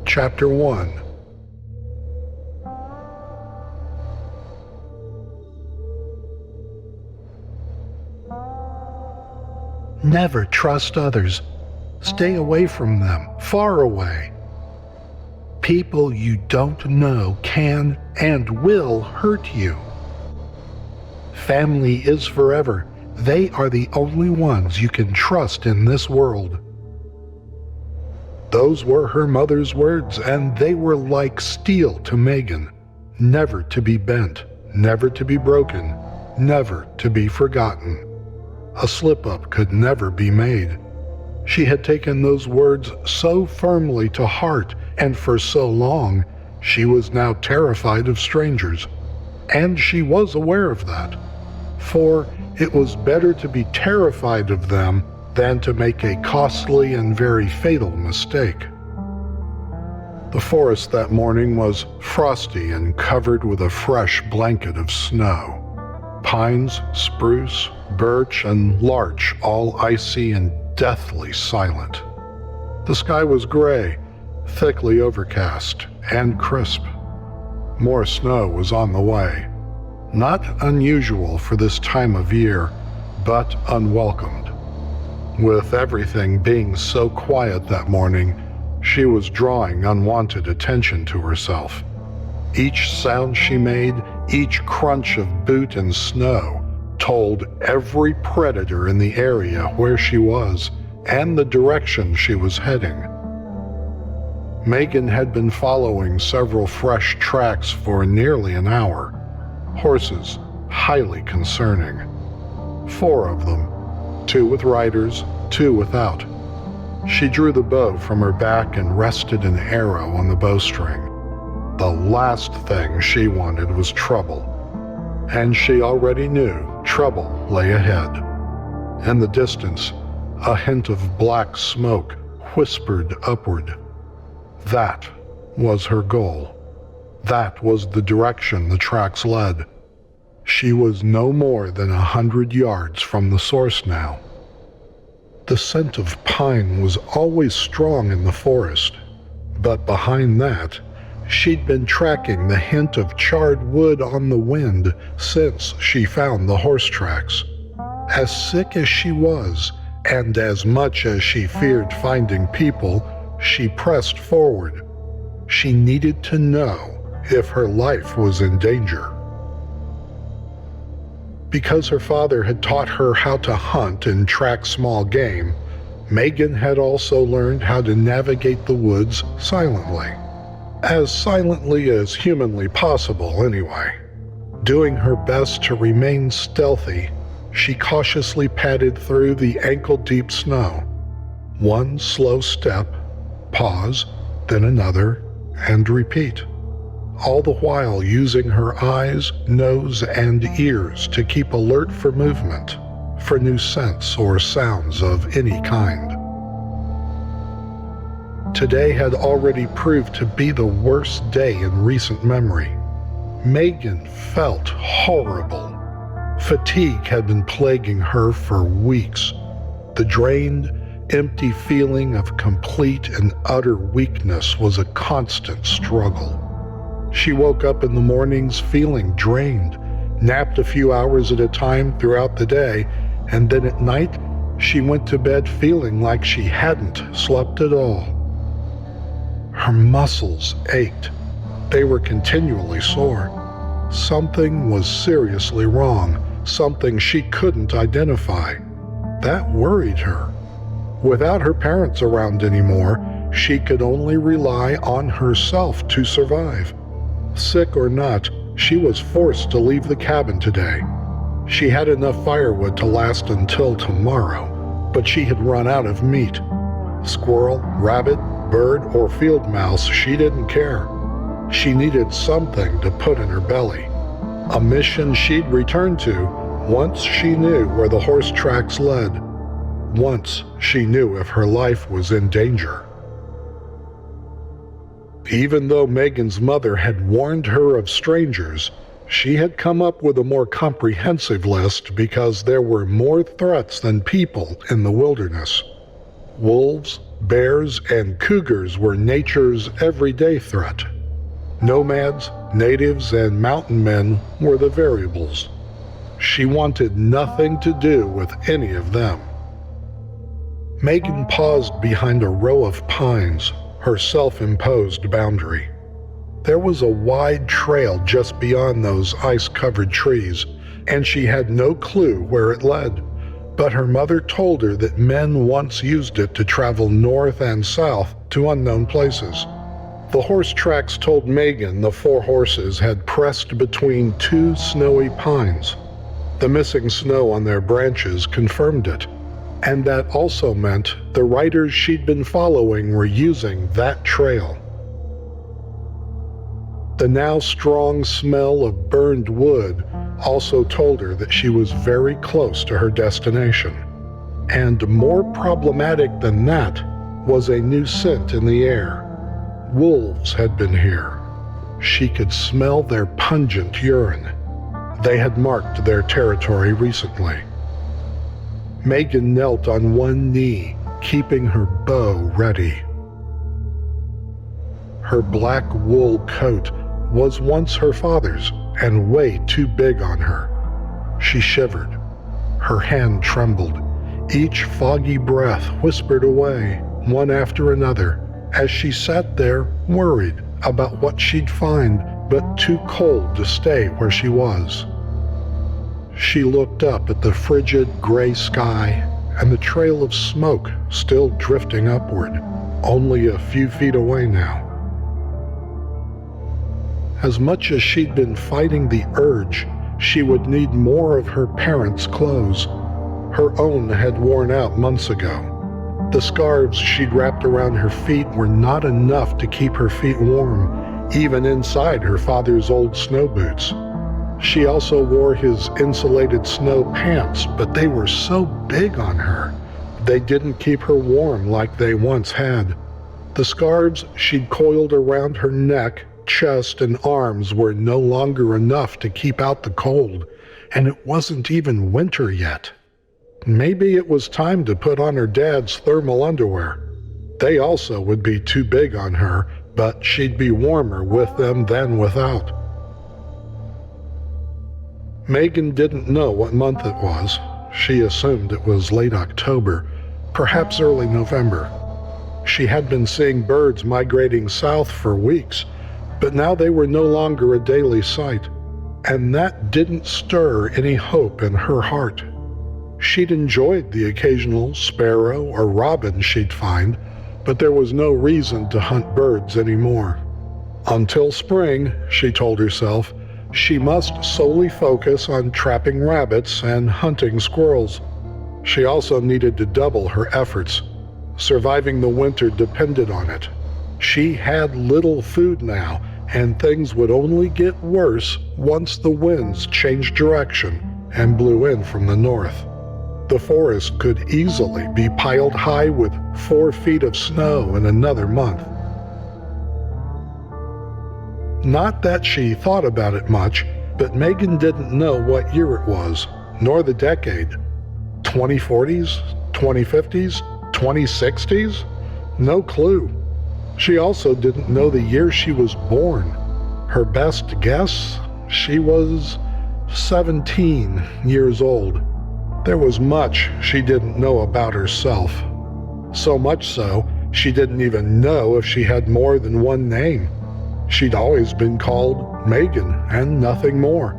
Chapter 1. Never trust others. Stay away from them, far away. People you don't know can and will hurt you. Family is forever. They are the only ones you can trust in this world. Those were her mother's words, and they were like steel to Megan. Never to be bent, never to be broken, never to be forgotten. A slip-up could never be made. She had taken those words so firmly to heart, and for so long, she was now terrified of strangers. And she was aware of that. For it was better to be terrified of them than to make a costly and very fatal mistake. The forest that morning was frosty and covered with a fresh blanket of snow. Pines, spruce, birch, and larch all icy and deathly silent. The sky was gray, thickly overcast, and crisp. More snow was on the way. Not unusual for this time of year, but unwelcomed. With everything being so quiet that morning, she was drawing unwanted attention to herself. Each sound she made, each crunch of boot and snow, told every predator in the area where she was and the direction she was heading. Megan had been following several fresh tracks for nearly an hour. Horses, highly concerning. 4 of them. 2 with riders, 2 without. She drew the bow from her back and rested an arrow on the bowstring. The last thing she wanted was trouble, and she already knew trouble lay ahead. In the distance, a hint of black smoke whispered upward. That was her goal. That was the direction the tracks led. She was no more than 100 yards from the source now. The scent of pine was always strong in the forest, but behind that, she'd been tracking the hint of charred wood on the wind since she found the horse tracks. As sick as she was, and as much as she feared finding people, she pressed forward. She needed to know if her life was in danger. Because her father had taught her how to hunt and track small game, Megan had also learned how to navigate the woods silently. As silently as humanly possible, anyway. Doing her best to remain stealthy, she cautiously padded through the ankle-deep snow. One slow step, pause, then another, and repeat. All the while using her eyes, nose, and ears to keep alert for movement, for new scents or sounds of any kind. Today had already proved to be the worst day in recent memory. Megan felt horrible. Fatigue had been plaguing her for weeks. The drained, empty feeling of complete and utter weakness was a constant struggle. She woke up in the mornings feeling drained, napped a few hours at a time throughout the day, and then at night, she went to bed feeling like she hadn't slept at all. Her muscles ached. They were continually sore. Something was seriously wrong, something she couldn't identify. That worried her. Without her parents around anymore, she could only rely on herself to survive. Sick or not, she was forced to leave the cabin today. She had enough firewood to last until tomorrow, but she had run out of meat. Squirrel, rabbit, bird, or field mouse, she didn't care. She needed something to put in her belly. A mission she'd return to once she knew where the horse tracks led. Once she knew if her life was in danger. Even though Megan's mother had warned her of strangers, she had come up with a more comprehensive list because there were more threats than people in the wilderness. Wolves, bears, and cougars were nature's everyday threat. Nomads, natives, and mountain men were the variables. She wanted nothing to do with any of them. Megan paused behind a row of pines, her self-imposed boundary. There was a wide trail just beyond those ice-covered trees, and she had no clue where it led. But her mother told her that men once used it to travel north and south to unknown places. The horse tracks told Megan the 4 horses had pressed between 2 snowy pines. The missing snow on their branches confirmed it, and that also meant the riders she'd been following were using that trail. The now strong smell of burned wood also told her that she was very close to her destination. And more problematic than that was a new scent in the air. Wolves had been here. She could smell their pungent urine. They had marked their territory recently. Megan knelt on one knee, keeping her bow ready. Her black wool coat was once her father's and way too big on her. She shivered. Her hand trembled. Each foggy breath whispered away, one after another, as she sat there worried about what she'd find, but too cold to stay where she was. She looked up at the frigid gray sky and the trail of smoke still drifting upward, only a few feet away now. As much as she'd been fighting the urge, she would need more of her parents' clothes. Her own had worn out months ago. The scarves she'd wrapped around her feet were not enough to keep her feet warm, even inside her father's old snow boots. She also wore his insulated snow pants, but they were so big on her. They didn't keep her warm like they once had. The scarves she'd coiled around her neck, chest, and arms were no longer enough to keep out the cold, and it wasn't even winter yet. Maybe it was time to put on her dad's thermal underwear. They also would be too big on her, but she'd be warmer with them than without. Megan didn't know what month it was. She assumed it was late October, perhaps early November. She had been seeing birds migrating south for weeks, but now they were no longer a daily sight, and that didn't stir any hope in her heart. She'd enjoyed the occasional sparrow or robin she'd find, but there was no reason to hunt birds anymore. Until spring, she told herself, she must solely focus on trapping rabbits and hunting squirrels. She also needed to double her efforts. Surviving the winter depended on it. She had little food now, and things would only get worse once the winds changed direction and blew in from the north. The forest could easily be piled high with 4 feet of snow in another month. Not that she thought about it much, but Megan didn't know what year it was, nor the decade. 2040s? 2050s? 2060s? No clue. She also didn't know the year she was born. Her best guess? She was 17 years old. There was much she didn't know about herself. So much so, she didn't even know if she had more than one name. She'd always been called Megan and nothing more.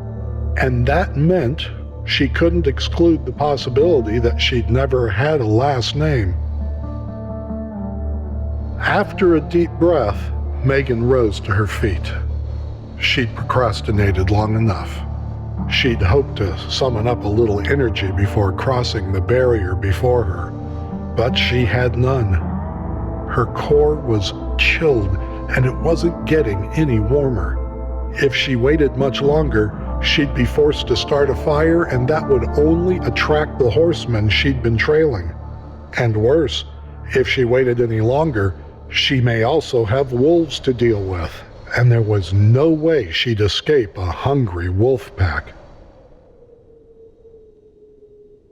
And that meant she couldn't exclude the possibility that she'd never had a last name. After a deep breath, Megan rose to her feet. She'd procrastinated long enough. She'd hoped to summon up a little energy before crossing the barrier before her, but she had none. Her core was chilled, and it wasn't getting any warmer. If she waited much longer, she'd be forced to start a fire, and that would only attract the horsemen she'd been trailing. And worse, if she waited any longer, she may also have wolves to deal with, and there was no way she'd escape a hungry wolf pack.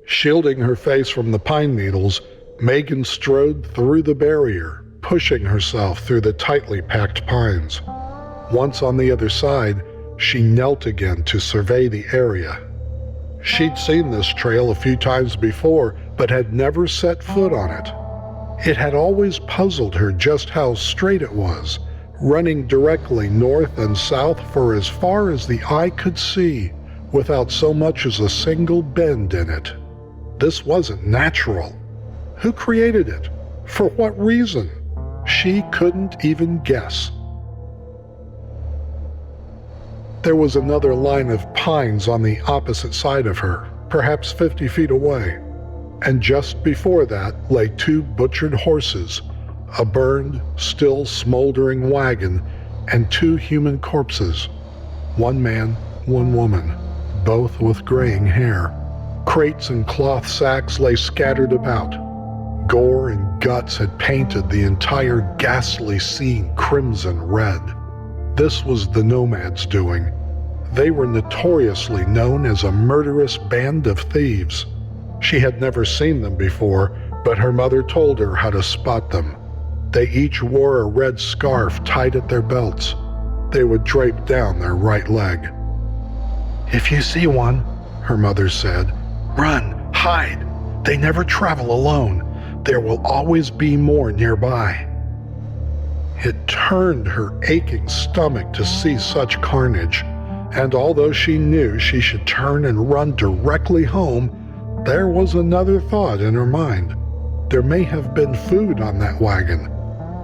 Shielding her face from the pine needles, Megan strode through the barrier, pushing herself through the tightly packed pines. Once on the other side, she knelt again to survey the area. She'd seen this trail a few times before, but had never set foot on it. It had always puzzled her just how straight it was, running directly north and south for as far as the eye could see, without so much as a single bend in it. This wasn't natural. Who created it? For what reason? She couldn't even guess. There was another line of pines on the opposite side of her, perhaps 50 feet away, and just before that lay 2 butchered horses, a burned, still smoldering wagon, and 2 human corpses. 1 man, 1 woman, both with graying hair. Crates and cloth sacks lay scattered about. Gore and guts had painted the entire ghastly scene crimson red. This was the nomads' doing. They were notoriously known as a murderous band of thieves. She had never seen them before, but her mother told her how to spot them. They each wore a red scarf tied at their belts. They would drape down their right leg. "If you see one," her mother said, "run, hide. They never travel alone. There will always be more nearby." It turned her aching stomach to see such carnage, and although she knew she should turn and run directly home, there was another thought in her mind. There may have been food on that wagon.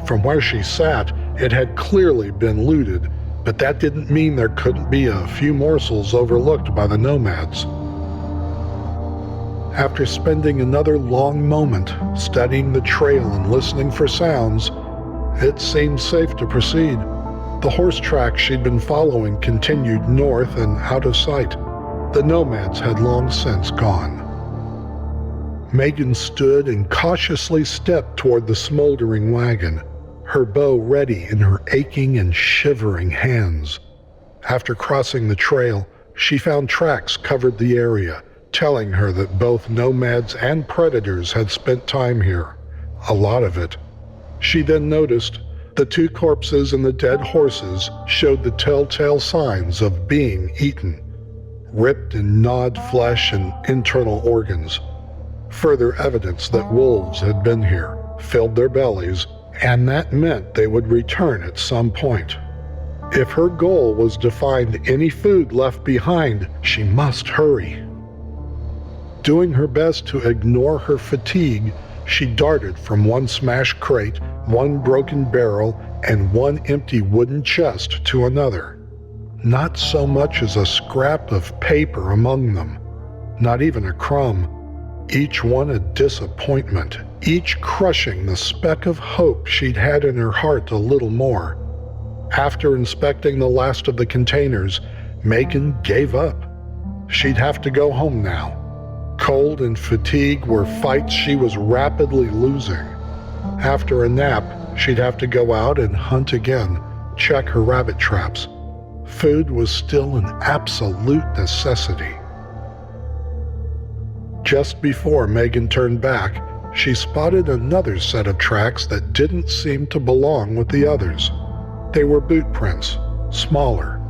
From where she sat, it had clearly been looted, but that didn't mean there couldn't be a few morsels overlooked by the nomads. After spending another long moment studying the trail and listening for sounds, it seemed safe to proceed. The horse tracks she'd been following continued north and out of sight. The nomads had long since gone. Megan stood and cautiously stepped toward the smoldering wagon, her bow ready in her aching and shivering hands. After crossing the trail, she found tracks covered the area, telling her that both nomads and predators had spent time here, a lot of it. She then noticed the 2 corpses and the dead horses showed the telltale signs of being eaten, ripped and gnawed flesh and internal organs. Further evidence that wolves had been here, filled their bellies, and that meant they would return at some point. If her goal was to find any food left behind, she must hurry. Doing her best to ignore her fatigue, she darted from 1 smashed crate, 1 broken barrel, and 1 empty wooden chest to another. Not so much as a scrap of paper among them, not even a crumb. Each one a disappointment, each crushing the speck of hope she'd had in her heart a little more. After inspecting the last of the containers, Megan gave up. She'd have to go home now. Cold and fatigue were fights she was rapidly losing. After a nap, she'd have to go out and hunt again, check her rabbit traps. Food was still an absolute necessity. Just before Megan turned back, she spotted another set of tracks that didn't seem to belong with the others. They were boot prints, smaller,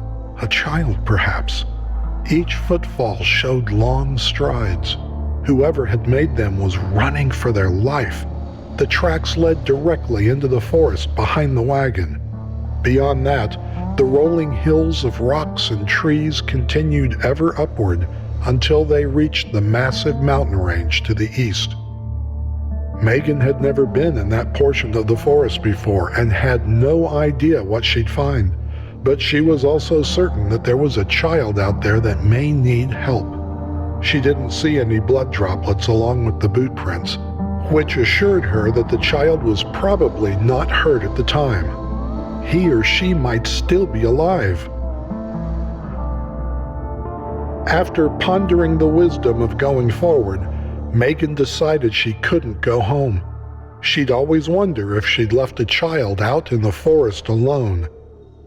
a child perhaps. Each footfall showed long strides. Whoever had made them was running for their life. The tracks led directly into the forest behind the wagon. Beyond that, the rolling hills of rocks and trees continued ever upward until they reached the massive mountain range to the east. Megan had never been in that portion of the forest before and had no idea what she'd find. But she was also certain that there was a child out there that may need help. She didn't see any blood droplets along with the boot prints, which assured her that the child was probably not hurt at the time. He or she might still be alive. After pondering the wisdom of going forward, Megan decided she couldn't go home. She'd always wonder if she'd left a child out in the forest alone.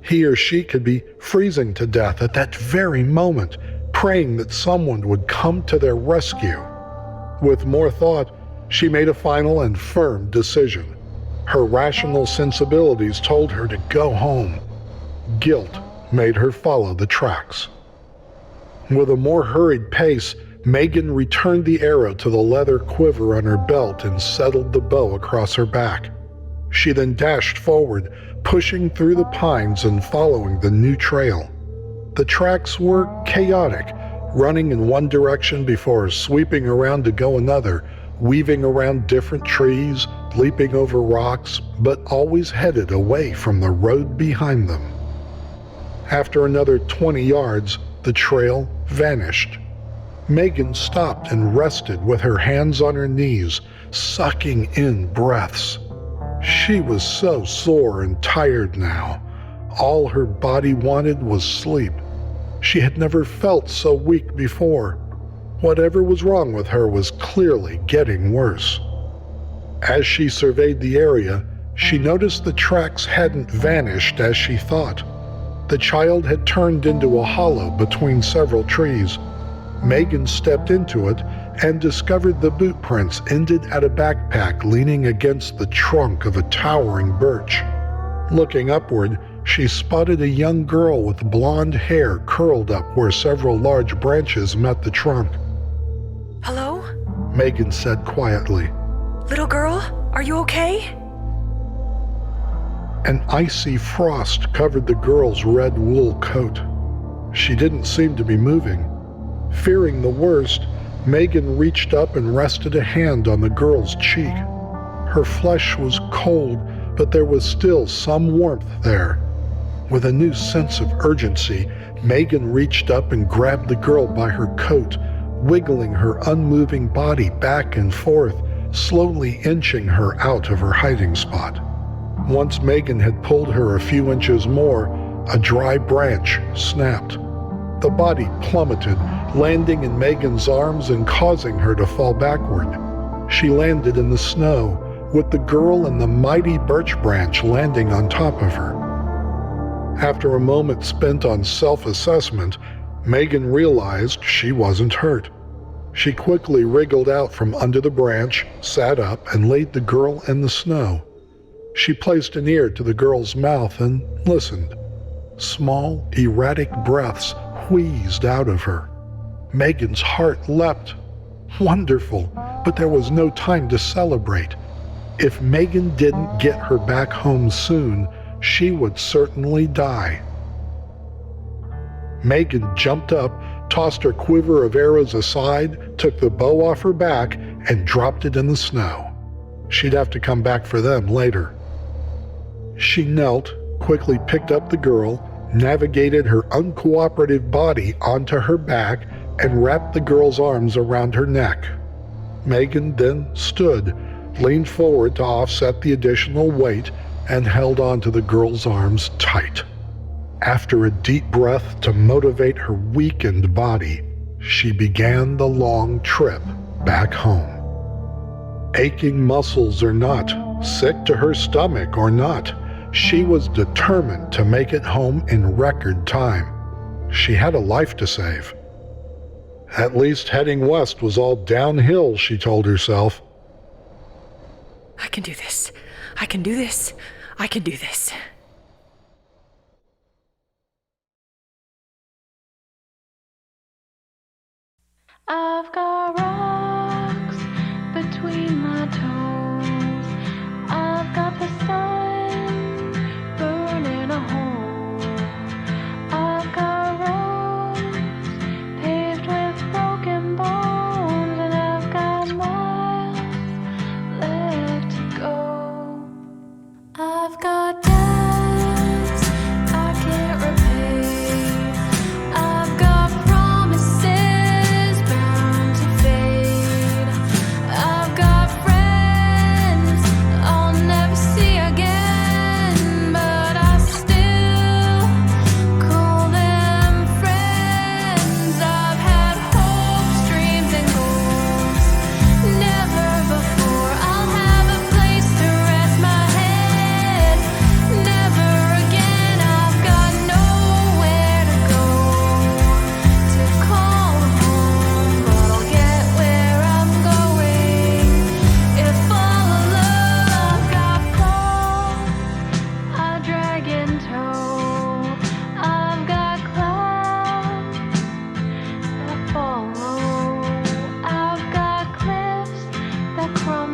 He or she could be freezing to death at that very moment, praying that someone would come to their rescue. With more thought, She made a final and firm decision. Her rational sensibilities told her to go home. Guilt made her follow the tracks. With a more hurried pace, Megan returned the arrow to the leather quiver on her belt and settled the bow across her back. She then dashed forward, pushing through the pines and following the new trail. The tracks were chaotic, running in one direction before sweeping around to go another, weaving around different trees, leaping over rocks, but always headed away from the road behind them. After another 20 yards, the trail vanished. Megan stopped and rested with her hands on her knees, sucking in breaths. She was so sore and tired now. All her body wanted was sleep. She had never felt so weak before. Whatever was wrong with her was clearly getting worse. As she surveyed the area, she noticed the tracks hadn't vanished as she thought. The child had turned into a hollow between several trees. Megan stepped into it and discovered the boot prints ended at a backpack leaning against the trunk of a towering birch. Looking upward, she spotted a young girl with blonde hair curled up where several large branches met the trunk. "Hello?" Megan said quietly. "Little girl, are you okay?" An icy frost covered the girl's red wool coat. She didn't seem to be moving. Fearing the worst, Megan reached up and rested a hand on the girl's cheek. Her flesh was cold, but there was still some warmth there. With a new sense of urgency, Megan reached up and grabbed the girl by her coat, wiggling her unmoving body back and forth, slowly inching her out of her hiding spot. Once Megan had pulled her a few inches more, a dry branch snapped. The body plummeted, landing in Megan's arms and causing her to fall backward. She landed in the snow, with the girl and the mighty birch branch landing on top of her. After a moment spent on self-assessment, Megan realized she wasn't hurt. She quickly wriggled out from under the branch, sat up, and laid the girl in the snow. She placed an ear to the girl's mouth and listened. Small, erratic breaths wheezed out of her. Megan's heart leapt. Wonderful, but there was no time to celebrate. If Megan didn't get her back home soon, she would certainly die. Megan jumped up, tossed her quiver of arrows aside, took the bow off her back, and dropped it in the snow. She'd have to come back for them later. She knelt, quickly picked up the girl, navigated her uncooperative body onto her back, and wrapped the girl's arms around her neck. Megan then stood, leaned forward to offset the additional weight, and held onto the girl's arms tight. After a deep breath to motivate her weakened body, she began the long trip back home. Aching muscles or not, sick to her stomach or not, she was determined to make it home in record time. She had a life to save. At least heading west was all downhill, she told herself. "I can do this. I can do this. I can do this." I've got rocks between my toes. I've got the sun burning a hole. I've got roads paved with broken bones, and I've got miles left to go. I've got debts I can't repay. I've got promises bound to fade. I've got friends cross